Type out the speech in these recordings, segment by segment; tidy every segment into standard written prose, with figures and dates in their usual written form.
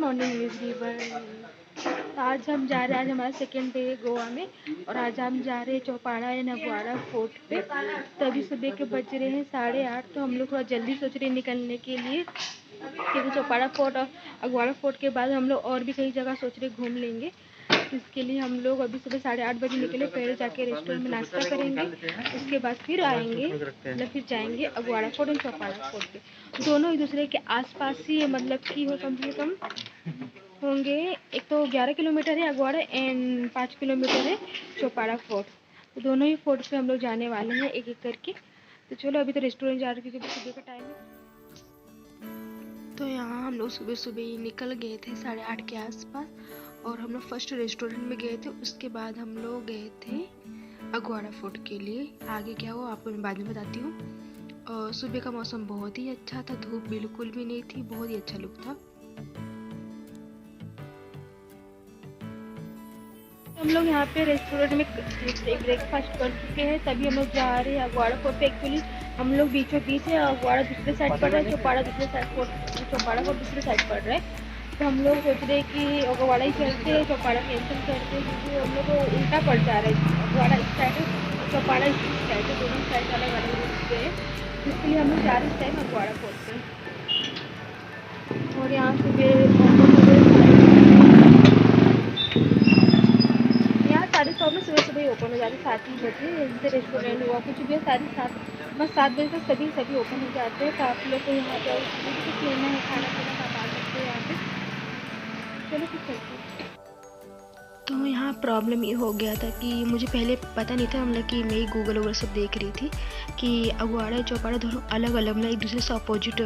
Morning everyone. तो आज हम जा रहे हैं, आज हमारा सेकेंड डे है गोवा में और आज हम जा रहे हैं चौपाड़ा या अगवाड़ा फोर्ट पे। तो अभी सुबह के बज रहे हैं 8:30। तो हम लोग थोड़ा जल्दी सोच रहे हैं निकलने के लिए, क्योंकि चौपाड़ा फोर्ट और अगवाड़ा फोर्ट के बाद हम लोग और भी कई जगह सोच रहे घूम लेंगे। इसके लिए हम लोग अभी सुबह 8:30 बजे निकले। पहले जाके रेस्टोरेंट में नाश्ता करेंगे, उसके बाद फिर आएंगे, मतलब फिर जाएंगे अगवाड़ा फोर्ट और चौपाड़ा फोर्ट पे। दोनों एक दूसरे के आसपास ही है, मतलब कि हो कम से कम होंगे, एक तो 11 किलोमीटर है अगवाड़ा एंड 5 किलोमीटर है चौपाड़ा फोर्ट। तो दोनों ही फोर्ट पे हम लोग जाने वाले हैं एक एक करके। तो चलो अभी तो रेस्टोरेंट जा रहे हैं क्योंकि सुबह का टाइम है। तो यहाँ हम लोग सुबह सुबह ही निकल गए थे 8:30 के आसपास, और हम लोग फर्स्ट रेस्टोरेंट में गए थे। उसके बाद हम लोग गए थे अगवाड़ा फोर्ट के लिए। आगे क्या हुआ आपको मैं बाद में बताती हूँ। और सुबह का मौसम बहुत ही अच्छा था, धूप बिल्कुल भी नहीं थी, बहुत ही अच्छा लुक था। हम लोग यहाँ पे रेस्टोरेंट में ब्रेकफास्ट कर चुके हैं, तभी हम लोग जा रहे हैं अगवाड़ा फोर्ट पे। एक्चुअली हम लोग बीचों बीच है, अगवाड़ा दूसरे साइड पड़ रहा है, चौपाड़ा दूसरे साइड, चौपाड़ा फोर्ट दूसरे साइड पड़ रहा है। तो हम लोग सोच रहे हैं कि अगवाड़ा ही चलते हैं, चौपाड़ा कैंसिल करते हैं, क्योंकि हम लोग को उल्टा पड़ जा रहा है। अगवाड़ा इस साइड है, चौपाड़ा इस साइड है, दोनों साइड अलग अलग रूट पे है। इसके लिए हम लोग जा रहे हैं टाइम अगवाड़ा फोर्ट पे। और यहाँ साढ़े 100 में सुबह सुबह ही ओपन हो जाते, 7 ही बजे। जैसे रेस्टोरेंट हुआ कुछ भी 7 बजे तक सभी ओपन हो जाते हैं। तो आप लोग को यहाँ पे कुछ लेना है, खाना पीना आप आ सकते हैं यहाँ पे। चलो कुछ चलते हैं। तो यहाँ प्रॉब्लम ये हो गया था कि मुझे पहले पता नहीं था, मतलब कि मैं गूगल वगैरह सब देख रही थी कि अगवाड़ा चौपाड़ा दोनों अलग अलग, मतलब एक दूसरे से अपोजिट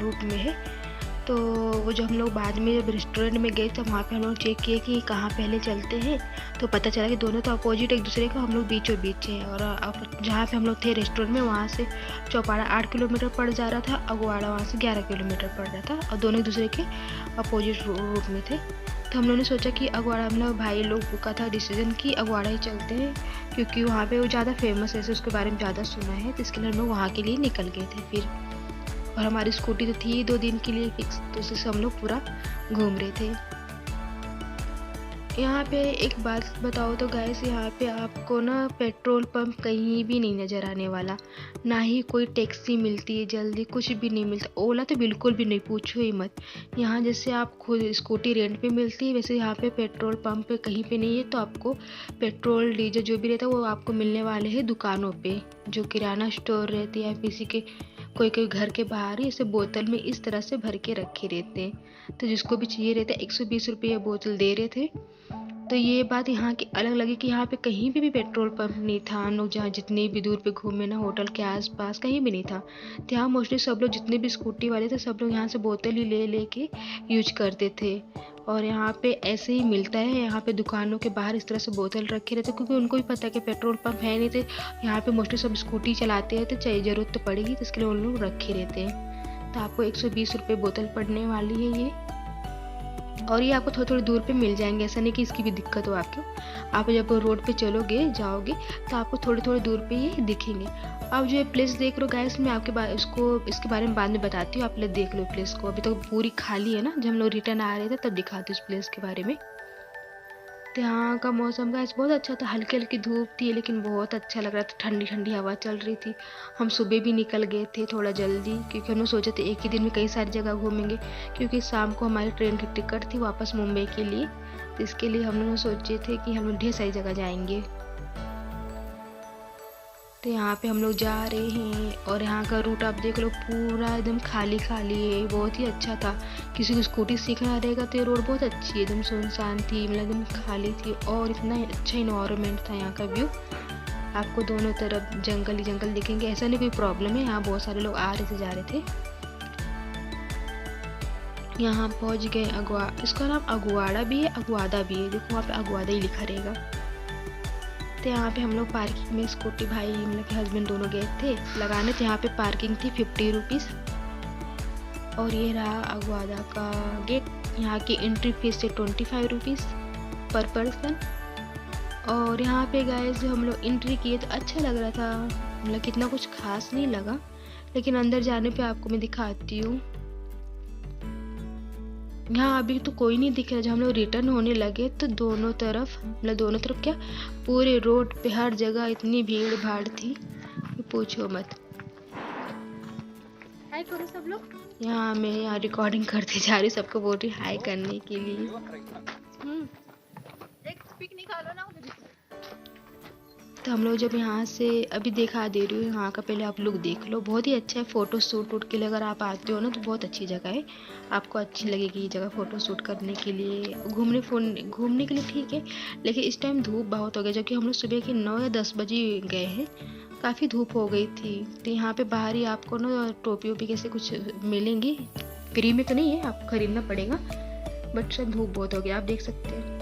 रूट में है। तो वो जो हम लोग बाद में जब रेस्टोरेंट में गए तो वहाँ पे हम लोग चेक किए कि कहाँ पहले चलते हैं, तो पता चला कि दोनों तो अपोजिट एक दूसरे का, हम लोग बीचों बीच हैं। और अब जहाँ पे हम लोग थे रेस्टोरेंट में, वहाँ से चौपाड़ा 8 किलोमीटर पड़ जा रहा था, अगवाड़ा वहाँ से 11 किलोमीटर पड़ रहा था, और दोनों एक दूसरे के अपोजिट रूट में थे। तो हम लोगों ने सोचा कि अगवाड़ा, मतलब भाई लोग का था डिसीजन कि अगवाड़ा ही चलते हैं, क्योंकि वहाँ पे वो ज़्यादा फेमस है, उसके बारे में ज़्यादा सुना है। तो इसके लिए हम लोग वहाँ के लिए निकल गए थे फिर। और हमारी स्कूटी तो थी 2 दिन के लिए फिक्स, तो उससे हम लोग पूरा घूम रहे थे। यहाँ पे एक बात बताओ तो गाइस, यहाँ पे आपको ना पेट्रोल पंप कहीं भी नहीं नज़र आने वाला, ना ही कोई टैक्सी मिलती है जल्दी, कुछ भी नहीं मिलता। ओला तो बिल्कुल भी नहीं, पूछो ही मत। यहाँ जैसे आप खुद स्कूटी रेंट पे मिलती है, वैसे यहाँ पे पेट्रोल पंप पे कहीं पे नहीं है। तो आपको पेट्रोल डीजल जो भी रहता है वो आपको मिलने वाले हैं दुकानों पे, जो किराना स्टोर रहती है, या किसी के कोई कोई घर के बाहर ही इसे बोतल में इस तरह से भर के रखे रहते हैं। तो जिसको भी चाहिए रहता है 120 रुपये बोतल दे रहे थे। तो ये बात यहाँ की अलग लगी कि यहाँ पे कहीं पे भी पेट्रोल पंप नहीं था। हम लोग जहाँ जितनी भी दूर पे घूमे ना, होटल के आसपास कहीं भी नहीं था। तो यहाँ मोस्टली सब लोग जितने भी स्कूटी वाले थे, सब लोग यहाँ से बोतल ही ले ले के यूज करते थे। और यहाँ पे ऐसे ही मिलता है, यहाँ पे दुकानों के बाहर इस तरह से बोतल रखे रहते, क्योंकि उनको भी पता है कि पेट्रोल पंप है नहीं। थे यहाँ पे मोस्टली सब स्कूटी चलाते हैं, तो चाहिए ज़रूरत तो पड़ेगी, तो इसके लिए उन लोग रखे रहते हैं। तो आपको 120 रुपये बोतल पड़ने वाली है ये। और ये आपको थोड़ी थोड़ी दूर पे मिल जाएंगे, ऐसा नहीं कि इसकी भी दिक्कत हो आपको। आप जब रोड पे चलोगे जाओगे तो आपको थोड़ी थोड़ी दूर पे ये दिखेंगे। अब जो ये प्लेस देख रहे हो गाइस, मैं आपके इसके बारे में बाद में बताती हूँ। आप लोग देख लो प्लेस को, अभी तो पूरी खाली है ना। जब हम लोग रिटर्न आ रहे थे तब दिखाती हूँ इस प्लेस के बारे में। तो यहाँ का मौसम गाइस बहुत अच्छा था, हल्की हल्की धूप थी लेकिन बहुत अच्छा लग रहा था, ठंडी ठंडी हवा चल रही थी। हम सुबह भी निकल गए थे थोड़ा जल्दी, क्योंकि हम लोग सोचे थे एक ही दिन में कई सारी जगह घूमेंगे, क्योंकि शाम को हमारी ट्रेन की टिकट थी वापस मुंबई के लिए। तो इसके लिए हम लोग सोचे थे कि हम लोग ढेर सारी जगह जाएंगे। तो यहाँ पे हम लोग जा रहे हैं, और यहाँ का रूट आप देख लो, पूरा एकदम खाली खाली है, बहुत ही अच्छा था। किसी को स्कूटी सीखना रहेगा तो ये रोड बहुत अच्छी है, एकदम सुनसान थी, मतलब एकदम खाली थी, और इतना अच्छा इन्वायरमेंट था यहाँ का व्यू। आपको दोनों तरफ जंगल ही जंगल दिखेंगे, ऐसा नहीं कोई प्रॉब्लम है। यहाँ बहुत सारे लोग आ रहे थे जा रहे थे। यहाँ पहुँच गए इसका नाम अगवाड़ा भी है, अगवादा भी है, देखो वहाँ पे अगवादा ही लिखा रहेगा। तो यहाँ पे हम लोग पार्किंग में स्कूटी, भाई मतलब कि हस्बैंड दोनों गए थे लगाने। तो यहाँ पे पार्किंग थी 50 रुपीज़। और ये रहा अगवादा का गेट। यहाँ की एंट्री फीस है 25 रुपीज़ पर पर्सन। और यहाँ पे गाइस हम लोग एंट्री किए तो अच्छा लग रहा था, मतलब कितना कुछ खास नहीं लगा, लेकिन अंदर जाने पे आपको मैं दिखाती हूँ। यहाँ अभी तो कोई नहीं दिख रहा। जब हम लोग रिटर्न होने लगे तो दोनों तरफ, मतलब दोनों तरफ क्या, पूरे रोड पे हर जगह इतनी भीड़ भाड़ थी कि पूछो मत। हाय करो सब लोग। यहाँ मैं यहाँ रिकॉर्डिंग करते जा रही, सबको बोल रही हाय करने के लिए। एक पिक निकालो ना उधर से। तो हम लोग जब यहाँ से अभी दिखा दे रही हूँ यहाँ का, पहले आप लोग देख लो। बहुत ही अच्छा है फ़ोटो शूट वूट के लिए। अगर आप आते हो ना तो बहुत अच्छी जगह है, आपको अच्छी लगेगी ये जगह फ़ोटो शूट करने के लिए। घूमने के लिए ठीक है, लेकिन इस टाइम धूप बहुत हो गया, जबकि हम लोग सुबह के 9 या 10 बजे गए हैं। काफ़ी धूप हो गई थी। तो यहाँ पे बाहर ही आपको ना टोपी वोपी कैसे कुछ मिलेंगी, फ्री में तो नहीं है, आपको खरीदना पड़ेगा। बट शायद धूप बहुत हो गया, आप देख सकते हैं।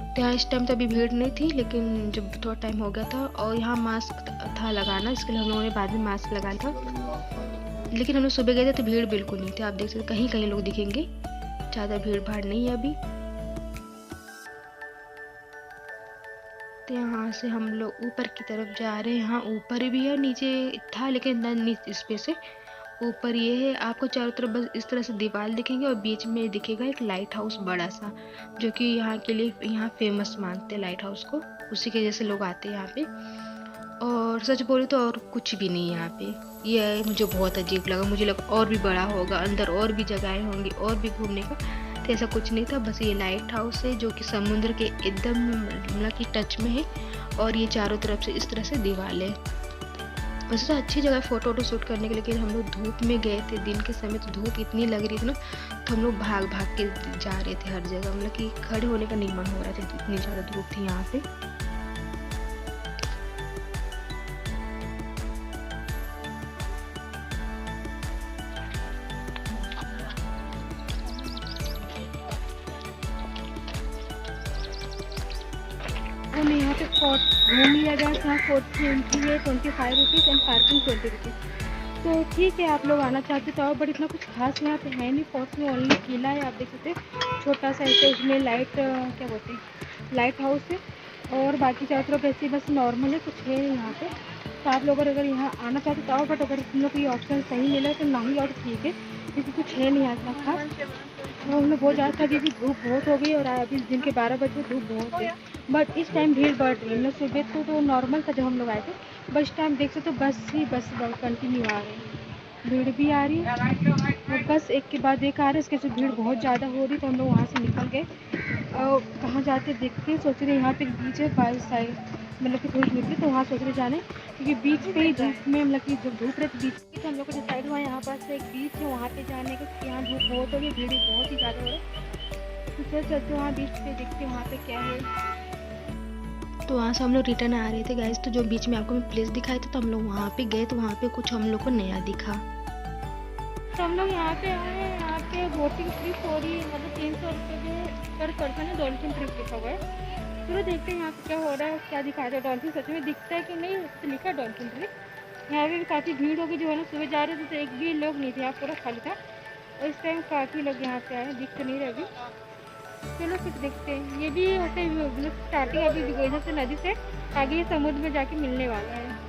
तो यहाँ इस टाइम तो अभी भीड़ नहीं थी, लेकिन जब थोड़ा टाइम हो गया था और यहाँ मास्क था लगाना, इसके लिए हम लोगों ने बाद में मास्क लगाया था। लेकिन हम लोग सुबह गए थे तो भीड़ बिल्कुल नहीं थी। आप देख सकते कहीं कहीं लोग दिखेंगे, ज़्यादा भीड़ भाड़ नहीं है अभी। तो यहाँ से हम लोग ऊपर की तरफ जा रहे हैं। यहाँ ऊपर भी है, नीचे था लेकिन इस पे से ऊपर ये है। आपको चारों तरफ बस इस तरह से दीवार दिखेंगे और बीच में दिखेगा एक लाइट हाउस बड़ा सा, जो कि यहाँ के लिए यहाँ फेमस मानते हैं लाइट हाउस को। उसी के जैसे लोग आते हैं यहाँ पे। और सच बोले तो और कुछ भी नहीं है यहाँ पे। ये मुझे बहुत अजीब लगा, मुझे लगा और भी बड़ा होगा, अंदर और भी जगहें होंगी और भी घूमने का। तो ऐसा कुछ नहीं था, बस ये लाइट हाउस है जो कि समुद्र के एकदम मतलब कि टच में है। और ये चारों तरफ से इस तरह से दीवार है। वैसे तो अच्छी जगह फ़ोटो वोटो शूट करने के लिए, लेकिन हम लोग धूप में गए थे, दिन के समय तो धूप इतनी लग रही थी ना, तो हम लोग भाग भाग के जा रहे थे हर जगह। मतलब कि खड़े होने का नहीं मन हो रहा था, इतनी ज़्यादा धूप थी यहाँ पे। हमें यहाँ पे घूम लिया गया। यहाँ 40 एंट्री है, 25 रुपीज़ एंड पार्किंग 20 रुपीज़। तो ठीक है, आप लोग आना चाहते तो आओ, बट इतना कुछ खास यहाँ पे है नहीं। फोर्ट में ओनली किला है, आप देख सकते हैं, छोटा सा ऐसे। उसमें लाइट क्या बोलते हैं, लाइट हाउस है। और बाकी चारों तरफ ऐसे बस नॉर्मल है, कुछ है यहाँ पे। तो आप लोग अगर यहाँ आना चाहते तो आओ, बट अगर तुम लोग को ये ऑप्शन सही मिला तो ना ही आओ तो ठीक है, क्योंकि कुछ है नहीं यहाँ इतना खास। तो हमने बहुत ज़्यादा था क्योंकि धूप बहुत हो गई और अभी दिन के 12 बजे धूप बहुत है। बट इस टाइम भीड़ बढ़ रही है। मतलब सुबह तो नॉर्मल था जब हम लोग आए थे, बस टाइम देख सकते तो बस ही बस कंटिन्यू आ रही है, भीड़ भी आ रही है। और बस एक के बाद एक आ रहे, इसके से भीड़ बहुत ज़्यादा हो रही। तो हम लोग वहाँ से निकल गए। कहाँ जाते देखते हैं, सोच रहे यहाँ पे एक बीच है बाई साइड, मतलब कि थोड़ी दूर पे, तो वहाँ सोच रहे जाने, क्योंकि बीच पे ही धूप में, मतलब कि जब धूप रहती बीच पे, तो हम लोग को डिसाइड हुआ यहाँ पास एक बीच है वहाँ पे जाने का। यहाँ धूप बहुत हो रही, भीड़ बहुत ही ज़्यादा हो रही है। तो चलते वहाँ बीच पे देखते वहाँ पे क्या है। तो वहाँ से हम लोग रिटर्न आ रहे थे गाइस। तो जो बीच में आपको मैं प्लेस दिखाया था, तो हम लोग वहाँ पे गए, तो वहाँ पे कुछ हम लोग को नया दिखा। तो हम लोग यहाँ पे आए हैं। यहाँ पे बोटिंग ट्रिप हो रही है, मतलब 300 रुपये पर पर्सन है। डॉल्फिन ट्रिप लिखा हुआ है। चलो देखते हैं यहाँ पे क्या हो रहा है, क्या दिखा रहा है। डॉल्फिन सच में दिखता है कि नहीं, तो लिखा है डॉल्फिन ट्रिप। यहाँ पे भी काफ़ी भीड़ होगी। जो है ना, सुबह जा रहे थे तो एक भी लोग नहीं थे, यहाँ पूरा खाली था। और इस टाइम काफ़ी लोग यहाँ पे आए, दिख तो नहीं रहे अभी। चलो फिर देखते हैं। ये भी ऐसे मतलब स्टार्टिंग अभी इधर से नदी से आगे ये समुद्र में जाके मिलने वाला है।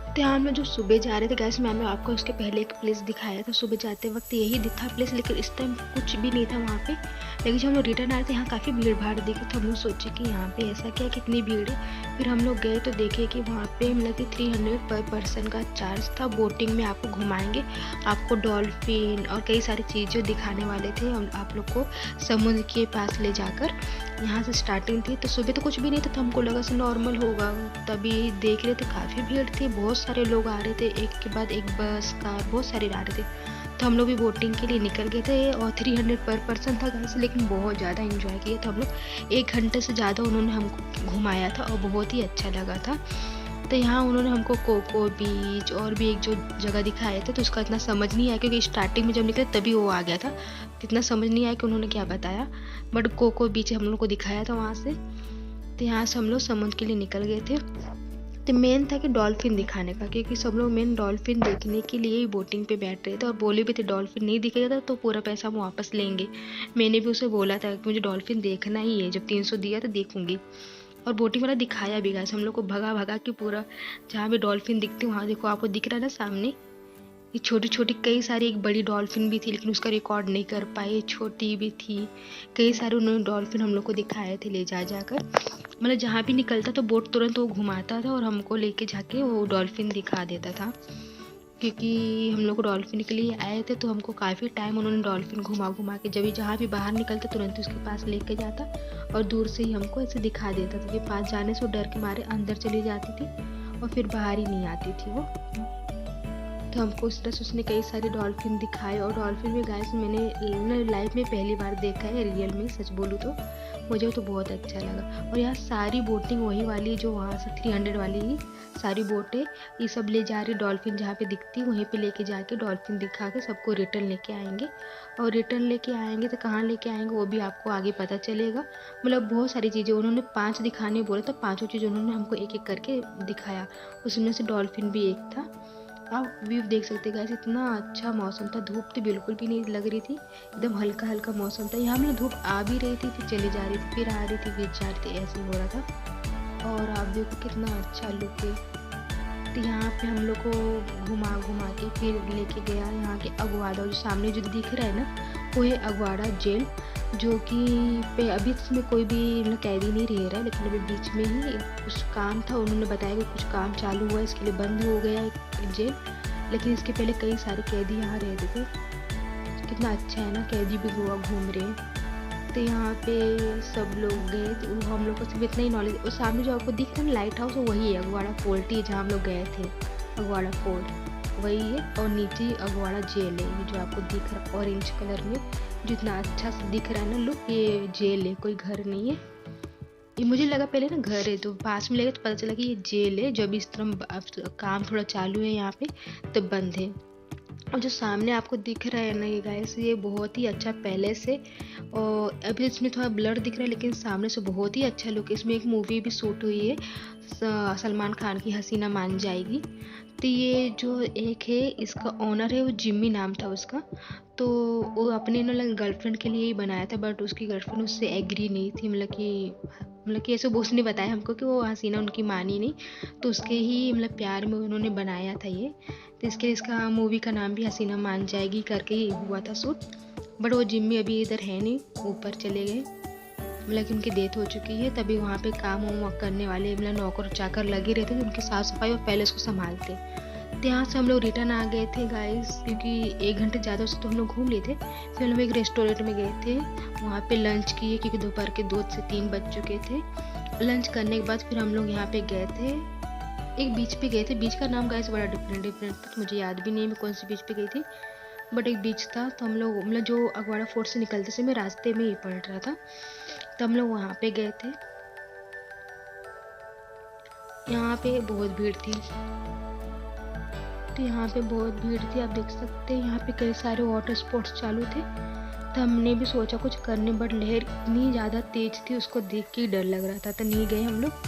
तो यहाँ में जो सुबह जा रहे थे गैस, मैंने आपको उसके पहले एक प्लेस दिखाया था। सुबह जाते वक्त यही दिखा प्लेस, लेकिन इस टाइम कुछ भी नहीं था वहाँ पे। लेकिन जब हम लोग रिटर्न आ रहे थे, यहाँ काफ़ी भीड़ भाड़ दिखी, तो हम लोग सोचे कि यहाँ पे ऐसा क्या, कितनी भीड़ है। फिर हम लोग गए तो देखे कि वहाँ पे मतलब कि 300 पर पर्सन का चार्ज था। बोटिंग में आपको घुमाएंगे, आपको डॉल्फिन और कई सारी चीज़ें दिखाने वाले थे हम आप लोग को समुद्र के पास ले जाकर। यहाँ से स्टार्टिंग थी, तो सुबह तो कुछ भी नहीं था, तो हमको लगा से नॉर्मल होगा। तभी देख रहे थे काफ़ी भीड़ थी, बहुत सारे लोग आ रहे थे, एक के बाद एक बस कार बहुत सारे आ रहे थे। तो हम लोग भी बोटिंग के लिए निकल गए थे और 300 पर पर्सन था गाइस। लेकिन बहुत ज़्यादा एंजॉय किया था हम लोग। 1 घंटे से ज़्यादा उन्होंने हमको घुमाया था और बहुत ही अच्छा लगा था। तो यहाँ उन्होंने हमको कोको बीच और भी एक जो जगह दिखाए थे, तो उसका इतना समझ नहीं आया, क्योंकि स्टार्टिंग में जब निकले तभी वो आ गया था। इतना समझ नहीं आया कि उन्होंने क्या बताया। बट कोको बीच हम लोग को दिखाया था वहाँ से। तो यहाँ से हम लोग समुद्र के लिए निकल गए थे। तो मेन था कि डॉल्फिन दिखाने का, क्योंकि सब लोग मेन डॉल्फिन देखने के लिए ही बोटिंग पे बैठ रहे थे। और बोले भी थे डॉल्फिन नहीं दिखेगा था तो पूरा पैसा हम वापस लेंगे। मैंने भी उसे बोला था कि मुझे डॉल्फिन देखना ही है, जब 300 दिया तो देखूंगी। और बोटिंग वाला दिखाया भी गाइस, हम लोग को भगा भगा के पूरा जहाँ भी डॉल्फिन दिखती वहाँ देखो, आपको दिख रहा है ना सामने, ये छोटी-छोटी कई सारी, एक बड़ी डॉल्फ़िन भी थी लेकिन उसका रिकॉर्ड नहीं कर पाए, छोटी भी थी। कई सारे उन्होंने डॉल्फ़िन हम लोग को दिखाए थे ले जा-जाकर। मतलब जहाँ भी निकलता तो बोट तुरंत वो घुमाता था और हमको लेके जाके वो डॉल्फ़िन दिखा देता था। क्योंकि हम लोग डॉल्फ़िन के लिए आए थे तो हमको काफ़ी टाइम उन्होंने डॉल्फ़िन घुमा-घुमा के जब भी जहाँ भी बाहर निकलता तुरंत ही उसके पास लेके जाता और दूर से ही हमको ऐसे दिखा देता था कि पास जाने से वो डर के मारे अंदर चली जाती थी और फिर बाहर ही नहीं आती थी वो। तो हमको इस तरह से उसने कई सारे डॉल्फ़िन दिखाए और डॉल्फ़िन भी गाइस मैंने लाइफ में पहली बार देखा है रियल में, सच बोलूँ तो। मुझे तो बहुत अच्छा लगा और यहाँ सारी बोटिंग वही वाली जो वहाँ से 300 वाली ही सारी बोटें ये सब ले जा रही, डॉल्फ़िन जहाँ पे दिखती वहीं पे लेके जाके डॉल्फ़िन दिखा के सबको रिटर्न लेके आएंगे। और रिटर्न लेके आएंगे तो कहाँ लेके आएंगे वो भी आपको आगे पता चलेगा। मतलब बहुत सारी चीज़ें उन्होंने 5 दिखाने बोला था, पाँचों चीज़ उन्होंने हमको एक एक करके दिखाया। उसमें से डॉल्फ़िन भी एक था। आप व्यू देख सकते गाइस, इतना अच्छा मौसम था, धूप तो बिल्कुल भी नहीं लग रही थी, एकदम हल्का हल्का मौसम था। यहाँ में धूप आ भी रही थी फिर चली जा रही थी, फिर आ रही थी फिर जा रही थी, ऐसे हो रहा था। और आप देखो कितना अच्छा लुक है। तो यहाँ पे हम लोग को घुमा घुमा के फिर लेके गया यहाँ के अगवाड़ा, जो सामने जो दिख रहा है ना वो है अगवाड़ा जेल, जो कि पे अभी इसमें कोई भी मतलब कैदी नहीं रह रहा है, लेकिन अभी बीच में ही कुछ काम था, उन्होंने बताया कि कुछ काम चालू हुआ इसके लिए बंद हो गया है जेल, लेकिन इसके पहले कई सारे कैदी यहाँ रहते थे। कितना अच्छा है ना, कैदी भी गोवा घूम रहे हैं। तो यहाँ पे सब लोग गए तो हम लोग को सिर्फ इतना ही नॉलेज। और सामने जो आपको दिख रहा है लाइट हाउस वही है अगवाड़ा फोर्ट ही, जहाँ हम लोग गए थे अगवाड़ा फोर्ट वही है। और नीचे अगवाड़ा जेल है, ये जो आपको दिख रहा है ऑरेंज कलर में, जितना अच्छा से दिख रहा है ना लुक, ये जेल है, कोई घर नहीं है। ये मुझे लगा पहले ना घर है, तो पास में लगा तो पता चला कि ये जेल है, जो अभी इस तरह काम थोड़ा चालू है यहाँ पे तो बंद है। और जो सामने आपको दिख रहा है ना ये गाइस, ये बहुत ही अच्छा पैलेस है। और अभी इसमें थोड़ा ब्लर दिख रहा है लेकिन सामने से बहुत ही अच्छा लुक है। इसमें एक मूवी भी शूट हुई है सलमान खान की, हसीना मान जाएगी। तो ये जो एक है इसका ओनर है वो जिम्मी नाम था उसका, तो वो अपने ना गर्लफ्रेंड के लिए ही बनाया था, बट उसकी गर्लफ्रेंड उससे एग्री नहीं थी, मतलब कि ऐसे बोस ने बताया हमको कि वो हसीना उनकी मानी नहीं, तो उसके ही मतलब प्यार में उन्होंने बनाया था ये। तो इसका मूवी का नाम भी हसीना मान जाएगी करके ही हुआ था शूट। बट वो जिम्मी अभी इधर है नहीं, ऊपर चले गए, मतलब कि उनकी डेथ हो चुकी है। तभी वहाँ पे काम करने वाले मतलब नौकर चाकर लगे रहते थे, उनकी साफ सफाई और पैलेस को संभालते। तो यहाँ से हम लोग रिटर्न आ गए थे गाइस, क्योंकि 1 घंटे ज़्यादा से तो हम लोग घूम लिए थे। फिर हम एक रेस्टोरेंट में गए थे, वहाँ पे लंच किए क्योंकि दोपहर के 2 से 3 बज चुके थे। लंच करने के बाद फिर हम लोग यहाँ पे गए थे, एक बीच पे गए थे। बीच का नाम गाइस बड़ा डिफरेंट था, तो मुझे याद भी नहीं मैं कौन सी बीच पे गई थी, बट एक बीच था। तो हम लोग मतलब जो अगवाड़ा फोर्ट से निकलते से मैं रास्ते में ही पड़ रहा था, तो हम लोग वहाँ पे गए थे। यहाँ पे बहुत भीड़ थी, तो यहाँ पे बहुत भीड़ थी, आप देख सकते हैं। यहाँ पे कई सारे वाटर स्पोर्ट्स चालू थे, तो हमने भी सोचा कुछ करने, बट लहर इतनी ज़्यादा तेज थी उसको देख के डर लग रहा था, तो नहीं गए हम लोग।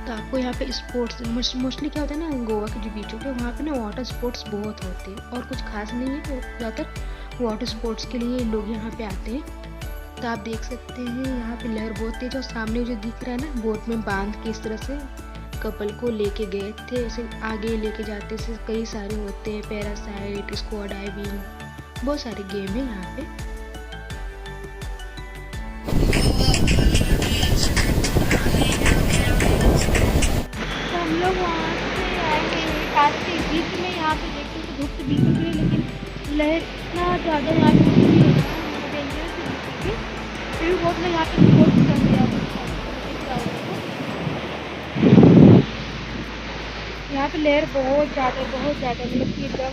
तो आपको यहाँ पे स्पोर्ट्स मोस्टली क्या होता है ना, गोवा के जो बीचों पे वहाँ पे ना वाटर स्पोर्ट्स बहुत होते हैं और कुछ खास नहीं है, ज़्यादातर वाटर स्पोर्ट्स के लिए लोग यहाँ पे आते हैं। तो आप देख सकते हैं यहाँ पे लहर बहुत तेज, और सामने जो दिख रहा है ना बोट में बांध के इस तरह से कपल को लेके गए थे, ऐसे आगे लेके जाते से कई सारे होते हैं, पैरासाइट, स्कूबा डाइविंग, बहुत सारे गेम है यहाँ पे। तो हम लोग वहाँ से आएंगे पास के बीच में, यहाँ पे देखते हैं तो धूप तो बिल्कुल भी नहीं, लेकिन लहर इतना ज़्यादा यहाँ पे कुछ भी है ना डेंजरस दिखती थी, फिर भी बहुत लोग यहाँ पे स्पोर्ट्स कर दिया। यहाँ पे लहर बहुत ज़्यादा मतलब कि एकदम,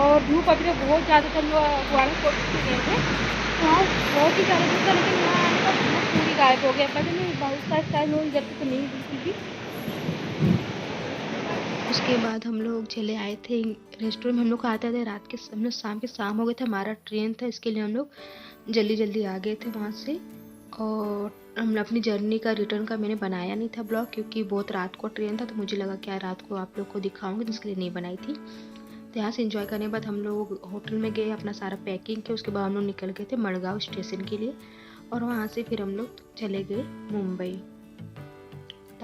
और धूप अभी तो बहुत ज़्यादा था। हम लोग अगवाड़ा फोर्ट से गए थे, वहाँ बहुत ही ज़्यादा धूप था, लेकिन यहाँ आने का धूप पूरी गायब हो गया, पता नहीं बहुत सारे शायद लोग इधर तो नहीं दिखती थी। उसके बाद हम लोग चले आए थे रेस्टोरेंट में। हम लोग को आते थे रात के, हम लोग शाम हो गए थे, हमारा ट्रेन था, इसके लिए हम लोग जल्दी आ गए थे वहाँ से। और हम अपनी जर्नी का रिटर्न का मैंने बनाया नहीं था ब्लॉग, क्योंकि बहुत रात को ट्रेन था, तो मुझे लगा क्या रात को आप लोग को दिखाऊंगी, तो इसके लिए नहीं बनाई थी। तो यहाँ से एंजॉय करने के बाद हम लोग होटल में गए, अपना सारा पैकिंग किया, उसके बाद हम लोग निकल गए थे मड़गांव स्टेशन के लिए, और वहाँ से फिर हम लोग चले गए मुंबई।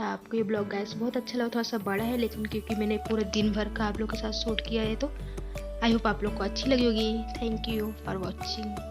आपको ये ब्लॉग गाइस बहुत अच्छा लगा, थोड़ा सा बड़ा है लेकिन क्योंकि मैंने पूरे दिन भर का आप लोग के साथ शूट किया है तो आई होप आप लोग को अच्छी लगी होगी। Thank you for watching.